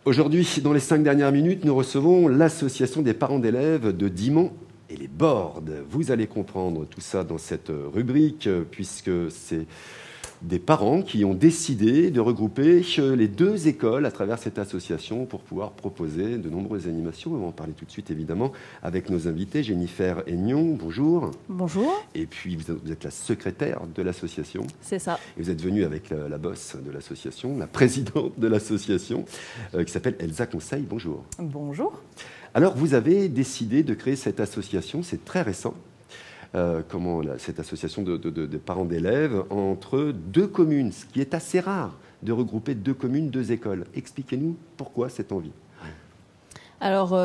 Aujourd'hui, dans les 5 dernières minutes, nous recevons l'association des parents d'élèves de Dixmont et les Bordes. Vous allez comprendre tout ça dans cette rubrique, puisque c'est des parents qui ont décidé de regrouper les deux écoles à travers cette association pour pouvoir proposer de nombreuses animations. On va en parler tout de suite, évidemment, avec nos invités. Jennifer Aignon, bonjour. Bonjour. Et puis, vous êtes la secrétaire de l'association. C'est ça. Et vous êtes venue avec la boss de l'association, la présidente de l'association, qui s'appelle Elsa Conseil. Bonjour. Bonjour. Alors, vous avez décidé de créer cette association, c'est très récent. Cette association de parents d'élèves entre deux communes, ce qui est assez rare de regrouper deux communes, deux écoles. Expliquez-nous pourquoi cette envie. Alors,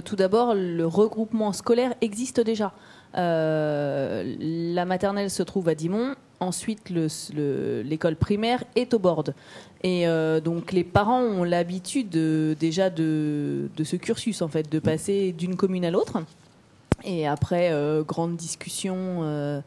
tout d'abord, le regroupement scolaire existe déjà. La maternelle se trouve à Dixmont. Ensuite, l'école primaire est aux Bordes. Et donc, les parents ont l'habitude déjà de ce cursus, en fait, de passer d'une commune à l'autre. Et après, grande discussion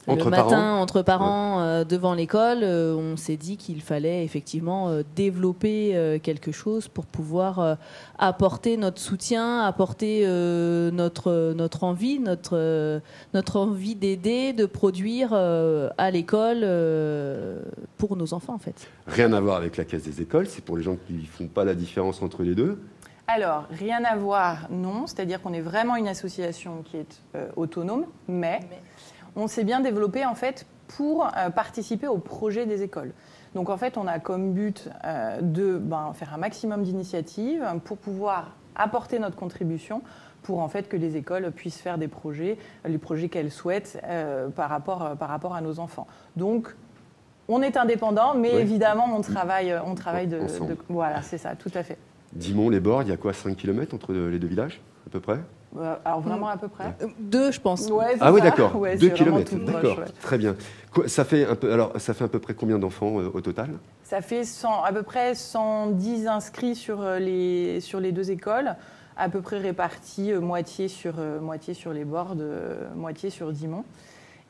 entre parents devant l'école, on s'est dit qu'il fallait effectivement développer quelque chose pour pouvoir apporter notre soutien, apporter notre envie, notre envie d'aider, de produire à l'école pour nos enfants en fait. Rien à voir avec la Caisse des écoles, c'est pour les gens qui ne font pas la différence entre les deux. Alors, rien à voir, non. C'est-à-dire qu'on est vraiment une association qui est autonome, mais on s'est bien développé en fait pour participer au projet des écoles. Donc en fait, on a comme but de faire un maximum d'initiatives pour pouvoir apporter notre contribution pour en fait que les écoles puissent faire des projets, les projets qu'elles souhaitent par rapport à nos enfants. Donc, on est indépendant, mais évidemment, on travaille voilà, c'est ça, tout à fait. Dixmont, les Bordes, il y a quoi, 5 km entre les deux villages, à peu près? Alors vraiment à peu près 2, je pense. Ouais, ah oui, d'accord. Ouais, 2 km, d'accord. Ouais. Très bien. Ça fait à peu près combien d'enfants au total? Ça fait à peu près 110 inscrits sur les deux écoles, à peu près répartis moitié sur les Bordes, moitié sur Dixmont.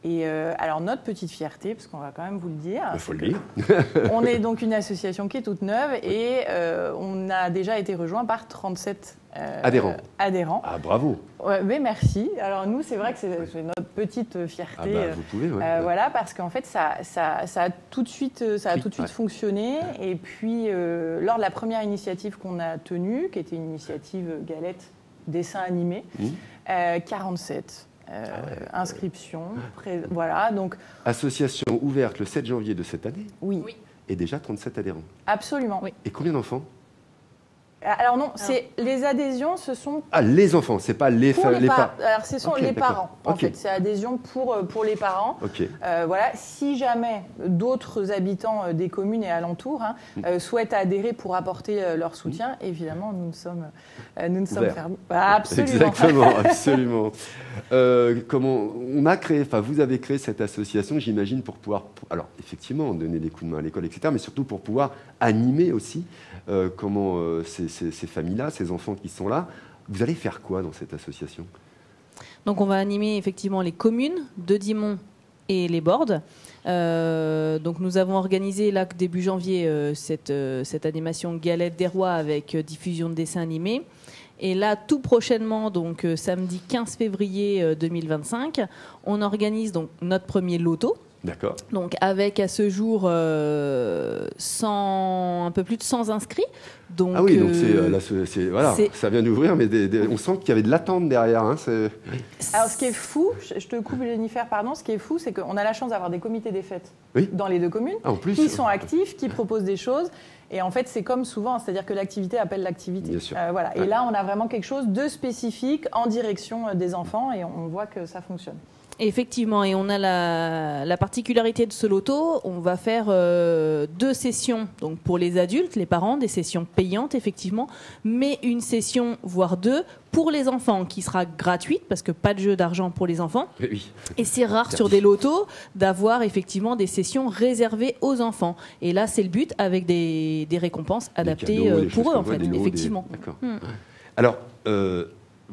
Et alors notre petite fierté, parce qu'on va quand même vous le dire, il faut le dire. On est donc une association qui est toute neuve et on a déjà été rejoint par 37 adhérents. Ah bravo. Ouais, mais merci. Alors nous, c'est vrai que c'est notre petite fierté. Ah bah, vous pouvez, voilà, parce qu'en fait, ça a tout de suite fonctionné. Et puis, lors de la première initiative qu'on a tenue, qui était une initiative Galette dessin animé, 47. Inscription, voilà. Donc, association ouverte le 7 janvier de cette année. Oui. Et déjà 37 adhérents. Absolument. Oui. Et combien d'enfants? Alors non, les adhésions, ce sont... Ah, les enfants, c'est pas les parents. Alors ce sont les parents, en fait. C'est adhésion pour les parents. Okay. Voilà. Si jamais d'autres habitants des communes et alentours souhaitent adhérer pour apporter leur soutien, évidemment, nous sommes fermés. Absolument. Exactement, absolument. Comment on a créé, vous avez créé cette association, j'imagine, pour pouvoir, alors effectivement, donner des coups de main à l'école, etc., mais surtout pour pouvoir animer aussi ces familles-là, ces enfants qui sont là. Vous allez faire quoi dans cette association? Donc on va animer effectivement les communes de Dixmont et les Bordes. Donc nous avons organisé là début janvier cette animation Galette des Rois avec diffusion de dessins animés. Et là, tout prochainement, donc samedi 15 février 2025, on organise donc notre premier loto. D'accord. Donc avec à ce jour un peu plus de 100 inscrits. Donc, ah oui, donc ça vient d'ouvrir, mais on sent qu'il y avait de l'attente derrière. Alors ce qui est fou, je te coupe Jennifer, pardon, ce qui est fou, c'est qu'on a la chance d'avoir des comités des fêtes dans les deux communes qui sont actifs, qui proposent des choses. Et en fait, c'est comme souvent, c'est-à-dire que l'activité appelle l'activité. Bien sûr. Voilà. Et là, on a vraiment quelque chose de spécifique en direction des enfants et on voit que ça fonctionne. Effectivement, et on a la particularité de ce loto, on va faire 2 sessions donc pour les adultes, les parents, des sessions payantes effectivement, mais une session, voire 2, pour les enfants qui sera gratuite, parce que pas de jeu d'argent pour les enfants. Oui. Et c'est rare sur des lotos d'avoir effectivement des sessions réservées aux enfants. Et là, c'est le but, avec des récompenses adaptées cadeaux, pour eux, en fait, effectivement. D'accord. Alors,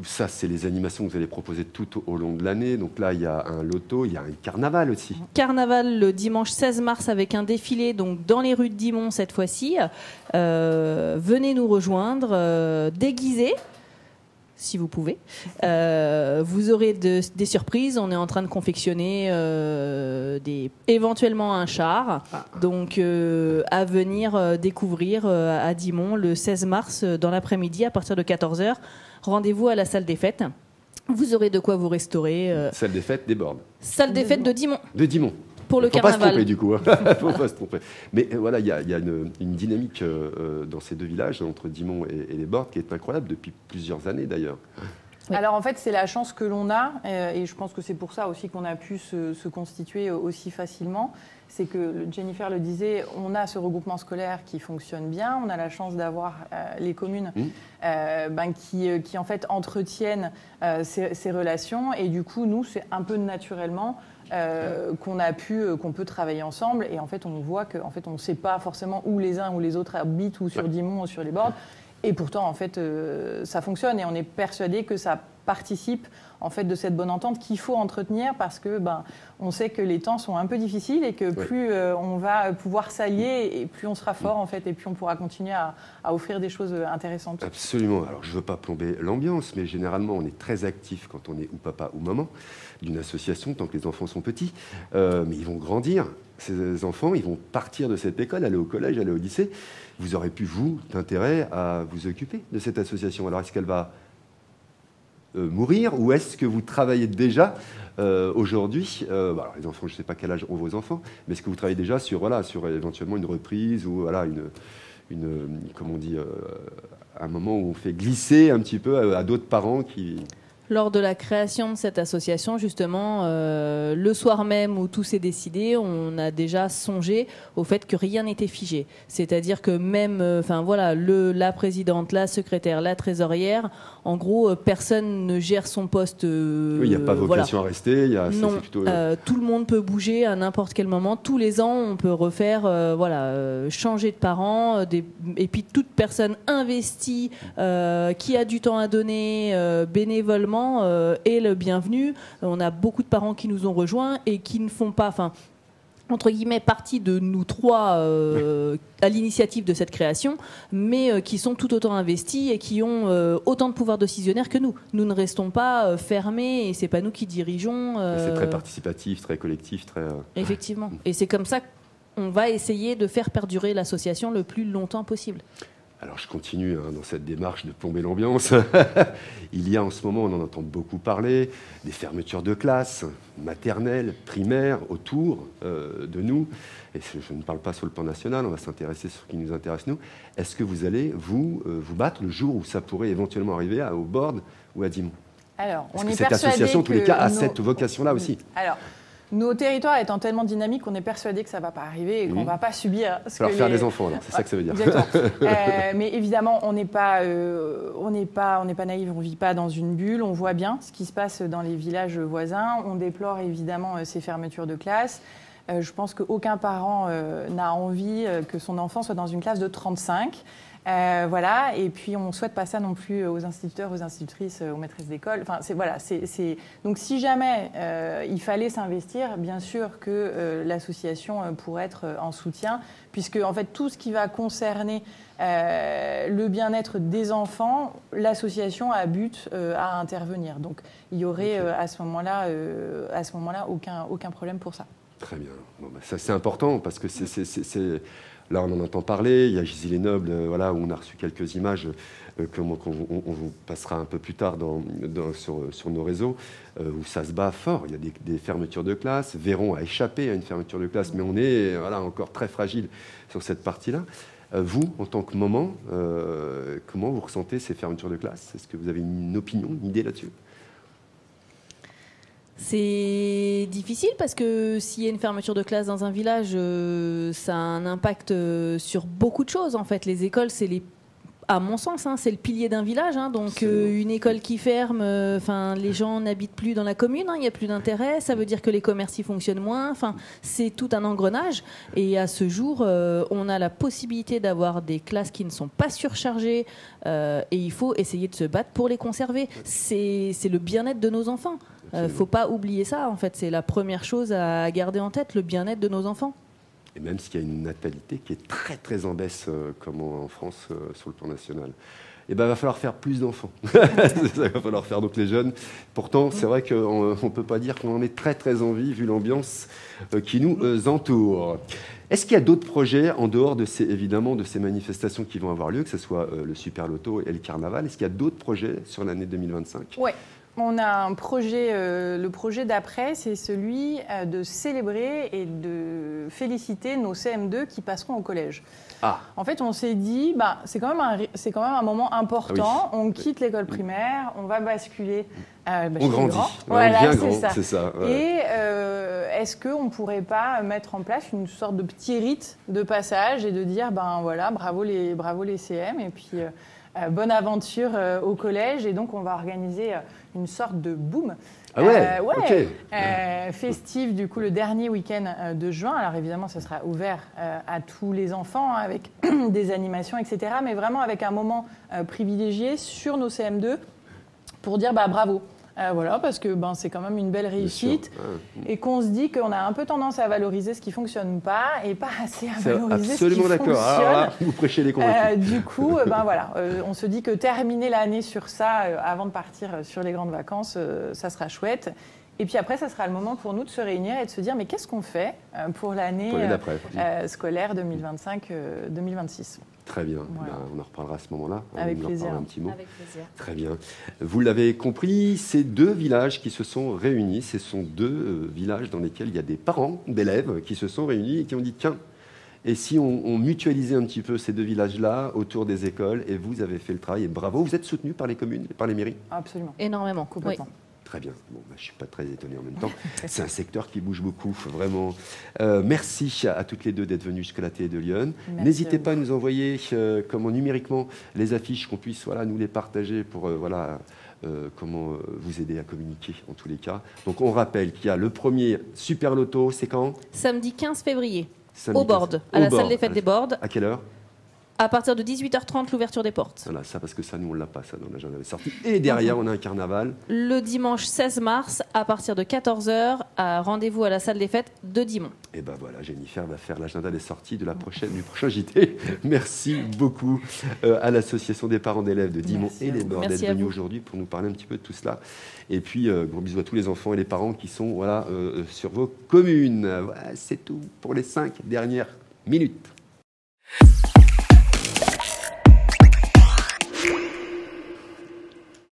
ça, c'est les animations que vous allez proposer tout au long de l'année. Donc là, il y a un loto, il y a un carnaval aussi. Carnaval le dimanche 16 mars avec un défilé donc dans les rues de Dixmont cette fois-ci. Venez nous rejoindre, déguisés, si vous pouvez. Vous aurez des surprises. On est en train de confectionner éventuellement un char. Donc à venir découvrir à Dixmont le 16 mars dans l'après-midi à partir de 14h. Rendez-vous à la salle des fêtes. Vous aurez de quoi vous restaurer. Salle des fêtes des Bordes. Salle des fêtes de Dixmont. De Dixmont. Pour le carnaval. Faut pas se tromper du coup. Faut pas se tromper. Mais voilà, il y a une dynamique dans ces deux villages, entre Dixmont et les Bordes, qui est incroyable depuis plusieurs années d'ailleurs. Oui. Alors en fait, c'est la chance que l'on a, et je pense que c'est pour ça aussi qu'on a pu se constituer aussi facilement. C'est que Jennifer le disait, on a ce regroupement scolaire qui fonctionne bien, on a la chance d'avoir les communes qui en fait entretiennent ces relations, et du coup nous c'est un peu naturellement qu'on peut travailler ensemble, et en fait on voit qu'en fait on ne sait pas forcément où les uns ou les autres habitent, ou sur Dixmont ou sur les Bordes. Et pourtant, en fait, ça fonctionne, et on est persuadé que ça participe en fait de cette bonne entente qu'il faut entretenir, parce que on sait que les temps sont un peu difficiles, et que plus on va pouvoir s'allier, et plus on sera fort en fait, et plus on pourra continuer à offrir des choses intéresses. Absolument. Alors je ne veux pas plomber l'ambiance, mais généralement on est très actif quand on est ou papa ou maman d'une association tant que les enfants sont petits, mais ils vont grandir. Ces enfants, ils vont partir de cette école, aller au collège, aller au lycée. Vous aurez pu, vous, d'intérêt à vous occuper de cette association. Alors, est-ce qu'elle va mourir, ou est-ce que vous travaillez déjà aujourd'hui alors les enfants, je ne sais pas quel âge ont vos enfants, mais est-ce que vous travaillez déjà sur éventuellement une reprise, ou comment on dit, un moment où on fait glisser un petit peu à d'autres parents qui... Lors de la création de cette association, justement, le soir même où tout s'est décidé, on a déjà songé au fait que rien n'était figé. C'est-à-dire que même, la présidente, la secrétaire, la trésorière, en gros, personne ne gère son poste. Oui, il n'y a pas vocation à rester. Non, c'est plutôt, tout le monde peut bouger à n'importe quel moment. Tous les ans, on peut refaire, changer de parents. Et puis toute personne investie, qui a du temps à donner bénévolement, est le bienvenu. On a beaucoup de parents qui nous ont rejoints et qui ne font pas, entre guillemets, partie de nous trois à l'initiative de cette création, mais qui sont tout autant investis et qui ont autant de pouvoir décisionnaire que nous. Nous ne restons pas fermés, et c'est pas nous qui dirigeons. C'est très participatif, très collectif, très... Effectivement. Et c'est comme ça qu'on va essayer de faire perdurer l'association le plus longtemps possible. Alors je continue dans cette démarche de plomber l'ambiance. Il y a en ce moment, on en entend beaucoup parler, des fermetures de classes maternelles, primaires, autour de nous. Et je ne parle pas sur le plan national, on va s'intéresser sur ce qui nous intéresse nous. Est-ce que vous allez vous battre le jour où ça pourrait éventuellement arriver aux Bordes ou à Dixmont? Alors, Parce que cette association, en tous les cas, a cette vocation-là aussi. Alors, nos territoires étant tellement dynamiques, on est persuadé que ça ne va pas arriver, et qu'on ne va pas subir... Il va falloir faire des enfants, alors. C'est ça que ça veut dire. Exactement. Mais évidemment, on n'est pas naïf, on ne vit pas dans une bulle. On voit bien ce qui se passe dans les villages voisins. On déplore évidemment ces fermetures de classes. Je pense qu'aucun parent n'a envie que son enfant soit dans une classe de 35. Voilà, et puis on ne souhaite pas ça non plus aux instituteurs, aux institutrices, aux maîtresses d'école. Enfin, Donc si jamais il fallait s'investir, bien sûr que l'association pourrait être en soutien, puisque en fait tout ce qui va concerner le bien-être des enfants, l'association a but à intervenir. Donc il y aurait à ce moment-là aucun problème pour ça. Très bien. Bon, ça c'est important, parce que là, on en entend parler. Il y a Gisèle et Noble, où on a reçu quelques images qu'on vous passera un peu plus tard sur nos réseaux, où ça se bat fort. Il y a des fermetures de classe. Véron a échappé à une fermeture de classe, mais on est encore très fragile sur cette partie-là. Vous, en tant que maman, comment vous ressentez ces fermetures de classe? Est-ce que vous avez une opinion, une idée là-dessus? C'est difficile, parce que s'il y a une fermeture de classe dans un village, ça a un impact sur beaucoup de choses. En fait, les écoles, c'est à mon sens, hein, c'est le pilier d'un village. Hein, donc une école qui ferme, les gens n'habitent plus dans la commune, il n'y a plus d'intérêt, ça veut dire que les commerces y fonctionnent moins. C'est tout un engrenage. Et à ce jour, on a la possibilité d'avoir des classes qui ne sont pas surchargées et il faut essayer de se battre pour les conserver. C'est le bien-être de nos enfants. Faut pas oublier ça, en fait. C'est la première chose à garder en tête, le bien-être de nos enfants. Et même s'il y a une natalité qui est très très en baisse, comme en France, sur le plan national. Il va falloir faire plus d'enfants. Il va falloir faire donc les jeunes. Pourtant, c'est vrai qu'on ne peut pas dire qu'on en est très très envie, vu l'ambiance qui nous entoure. Est-ce qu'il y a d'autres projets, en dehors évidemment de ces manifestations qui vont avoir lieu, que ce soit le Super Loto et le Carnaval? Est-ce qu'il y a d'autres projets sur l'année 2025? Oui. On a un projet, le projet d'après, c'est celui de célébrer et de féliciter nos CM2 qui passeront au collège. Ah. En fait, on s'est dit, c'est quand même un moment important. Ah oui. On quitte l'école primaire, on va basculer. On grandit. Voilà, on devient grand, c'est ça. Ouais. Et est-ce qu'on ne pourrait pas mettre en place une sorte de petit rite de passage et de dire, bravo les CM, et puis bonne aventure au collège. Et donc, on va organiser une sorte de boom. Ah ouais, okay. Festif, du coup, le dernier week-end de juin. Alors, évidemment, ça sera ouvert à tous les enfants, avec des animations, etc. Mais vraiment avec un moment privilégié sur nos CM2 pour dire bravo. Parce que c'est quand même une belle réussite et qu'on se dit qu'on a un peu tendance à valoriser ce qui ne fonctionne pas et pas assez à valoriser ce qui fonctionne. Absolument d'accord. Alors là, vous prêchez les convaincus. Du coup, on se dit que terminer l'année sur ça avant de partir sur les grandes vacances, ça sera chouette. Et puis après, ça sera le moment pour nous de se réunir et de se dire mais qu'est-ce qu'on fait pour l'année scolaire 2025-2026 Très bien. Voilà. On en reparlera à ce moment-là. Avec plaisir. Un petit mot. Avec plaisir. Très bien. Vous l'avez compris, ces deux villages qui se sont réunis, ce sont deux villages dans lesquels il y a des parents d'élèves qui se sont réunis et qui ont dit tiens, et si on mutualisait un petit peu ces deux villages-là autour des écoles, et vous avez fait le travail, et bravo. Vous êtes soutenu par les communes, par les mairies? Absolument. Énormément. Complètement. Oui. Très bien. Bon, je ne suis pas très étonné en même temps. C'est un secteur qui bouge beaucoup, vraiment. Merci à toutes les deux d'être venues jusqu'à la télé de Lyon. N'hésitez pas à nous envoyer numériquement les affiches, qu'on puisse nous les partager pour comment vous aider à communiquer en tous les cas. Donc on rappelle qu'il y a le premier Super Loto, c'est quand? Samedi 15 février, au Bordes, à la salle des fêtes des Bordes. À quelle heure? À partir de 18h30, l'ouverture des portes. Voilà, ça parce que ça, nous, on ne l'a pas, ça, on n'a jamais sorti. Et derrière, on a un carnaval. Le dimanche 16 mars, à partir de 14h, rendez-vous à la salle des fêtes de Dimont. Et voilà, Jennifer va faire l'agenda des sorties du prochain JT. Merci beaucoup à l'association des parents d'élèves de Dimont et les Bordes d'être venus aujourd'hui pour nous parler un petit peu de tout cela. Et puis, gros bisous à tous les enfants et les parents qui sont sur vos communes. Voilà, c'est tout pour les 5 dernières minutes.